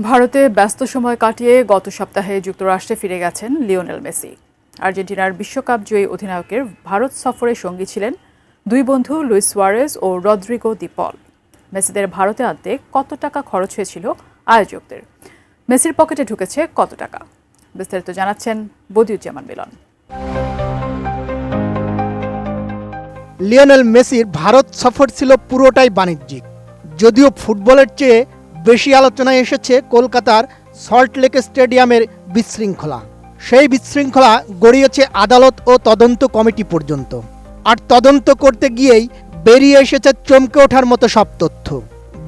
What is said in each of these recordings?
ভারতে ব্যস্ত সময় কাটিয়ে গত সপ্তাহে যুক্তরাষ্ট্রে ফিরে গেছেন লিওনেল মেসি। আর্জেন্টিনার বিশ্বকাপ জয়ী অধিনায়কের ভারত সফরে সঙ্গী ছিলেন দুই বন্ধু লুইস সুয়ারেজ ও রদ্রিগো দি পল। মেসিদের ভারতে আনতে কত টাকা খরচ হয়েছিল আয়োজকদের? মেসির পকেটে ঢুকেছে কত টাকা? বিস্তারিত জানাচ্ছেন বদিউজ্জামান মিলন। লিওনেল মেসির ভারত সফর ছিল পুরোটাই বাণিজ্যিক। যদিও ফুটবলের চেয়ে বেশি আলোচনায় এসেছে কলকাতার সল্টলেক স্টেডিয়ামের বিশৃঙ্খলা। সেই বিশৃঙ্খলা গড়িয়েছে আদালত ও তদন্ত কমিটি পর্যন্ত। আর তদন্ত করতে গিয়েই বেরিয়ে এসেছে চমকে ওঠার মতো সব তথ্য।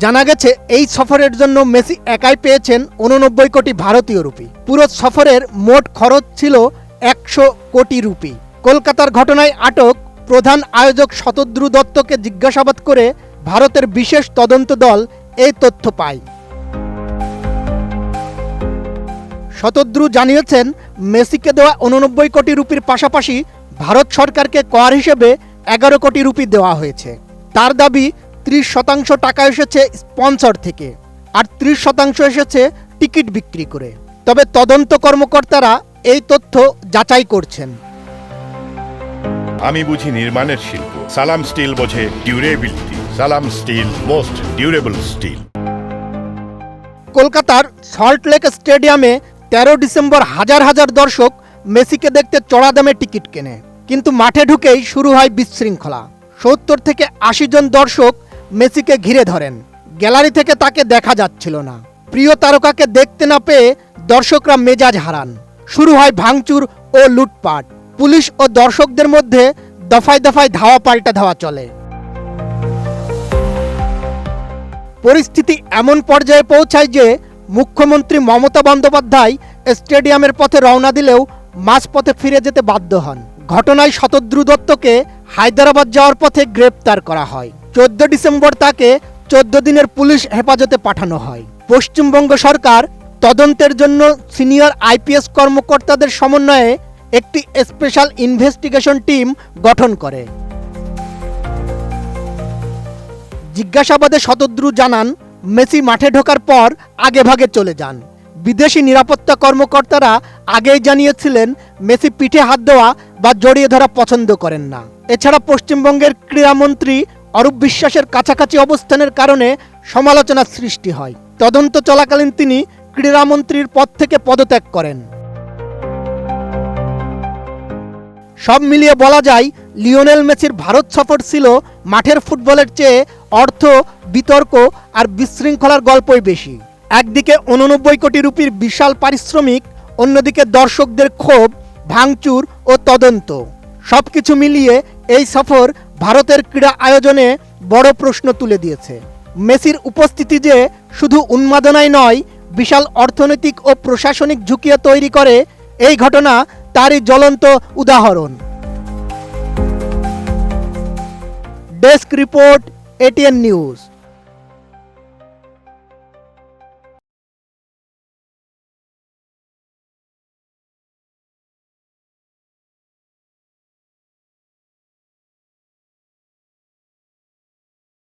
জানা গেছে এই সফরের জন্য মেসি একাই পেয়েছেন 89 কোটি ভারতীয় রুপি। পুরো সফরের মোট খরচ ছিল 100 কোটি রুপি। কলকাতার ঘটনায় আটক প্রধান আয়োজক শতদ্রু দত্তকে জিজ্ঞাসাবাদ করে ভারতের বিশেষ তদন্ত দল এই তথ্য পায়। শতদ্রু জানিয়েছেন, মেসিকে দেওয়া 89 কোটি রুপির পাশাপাশি ভারত সরকারকে কর হিসেবে 11 কোটি রুপি দেওয়া হয়েছে। তার দাবি 30% টাকা এসেছে স্পন্সর থেকে, আর 30% এসেছে টিকিট বিক্রি করে। তবে তদন্ত কর্মকর্তারা এই তথ্য যাচাই করছেন। আমি বুঝি নির্মাণের শিল্প, সালাম স্টিল বোঝে ডিউরেবিলিটি। সালাম স্টিল, মোস্ট ডিউরেবল স্টিল। কলকাতার সল্টলেক স্টেডিয়ামে 13 ডিসেম্বর হাজার হাজার দর্শক মেসিকে দেখতে চড়া দামে টিকিট কেনে। কিন্তু মাঠে ঢুকেই শুরু হয় বিশৃঙ্খলা। 70 থেকে 80 জন দর্শক মেসিকে ঘিরে ধরেন। গ্যালারি থেকে তাকে দেখা যাচ্ছিল না। প্রিয় তারকাকে দেখতে না পেয়ে দর্শকরা মেজাজ হারান। শুরু হয় ভাঙচুর ও লুটপাট। পুলিশ ও দর্শকদের মধ্যে দফায় দফায় ধাওয়া পাল্টা ধাওয়া চলে। পরিস্থিতি এমন পর্যায়ে পৌঁছায় যে মুখ্যমন্ত্রী মমতা বন্দ্যোপাধ্যায় স্টেডিয়ামের পথে রওনা দিলেও মাঝপথে ফিরে যেতে বাধ্য হন। ঘটনায় শতদ্রু দত্তকে হায়দ্রাবাদ যাওয়ার পথে গ্রেপ্তার করা হয়। 14 ডিসেম্বর তাকে 14 দিনের পুলিশ হেফাজতে পাঠানো হয়। পশ্চিমবঙ্গ সরকার তদন্তের জন্য সিনিয়র আইপিএস কর্মকর্তাদের সমন্বয়ে একটি স্পেশাল ইনভেস্টিগেশন টিম গঠন করে। জিজ্ঞাসাবাদে শতদ্রু জানান, মেসি মাঠে ঢোকার পর আগেভাগে চলে যান। বিদেশি নিরাপত্তা কর্মকর্তারা আগেই জানিয়েছিলেন মেসি পিঠে হাত দেওয়া বা জড়িয়ে ধরা পছন্দ করেন না। এছাড়া পশ্চিমবঙ্গের ক্রীড়ামন্ত্রী অরূপ বিশ্বাসের কাছাকাছি অবস্থানের কারণে সমালোচনার সৃষ্টি হয়। তদন্ত চলাকালীন তিনি ক্রীড়ামন্ত্রীর পদ থেকে পদত্যাগ করেন। সব মিলিয়ে বলা যায়, লিওনেল মেসির ভারত সফর ছিল মাঠের ফুটবলের চেয়ে অর্থ, বিতর্ক আর বিশৃঙ্খলার গল্পই বেশি। একদিকে 89 কোটি রুপির বিশাল পারিশ্রমিক, অন্যদিকে দর্শকদের ক্ষোভ, ভাঙচুর ও তদন্ত। সবকিছু মিলিয়ে এই সফর ভারতের ক্রীড়া আয়োজনে বড় প্রশ্ন তুলে দিয়েছে। মেসির উপস্থিতি যে শুধু উন্মাদনায় নয়, বিশাল অর্থনৈতিক ও প্রশাসনিক ঝুঁকিও তৈরি করে, এই ঘটনা তারই জ্বলন্ত উদাহরণ। Desk report, ATN news.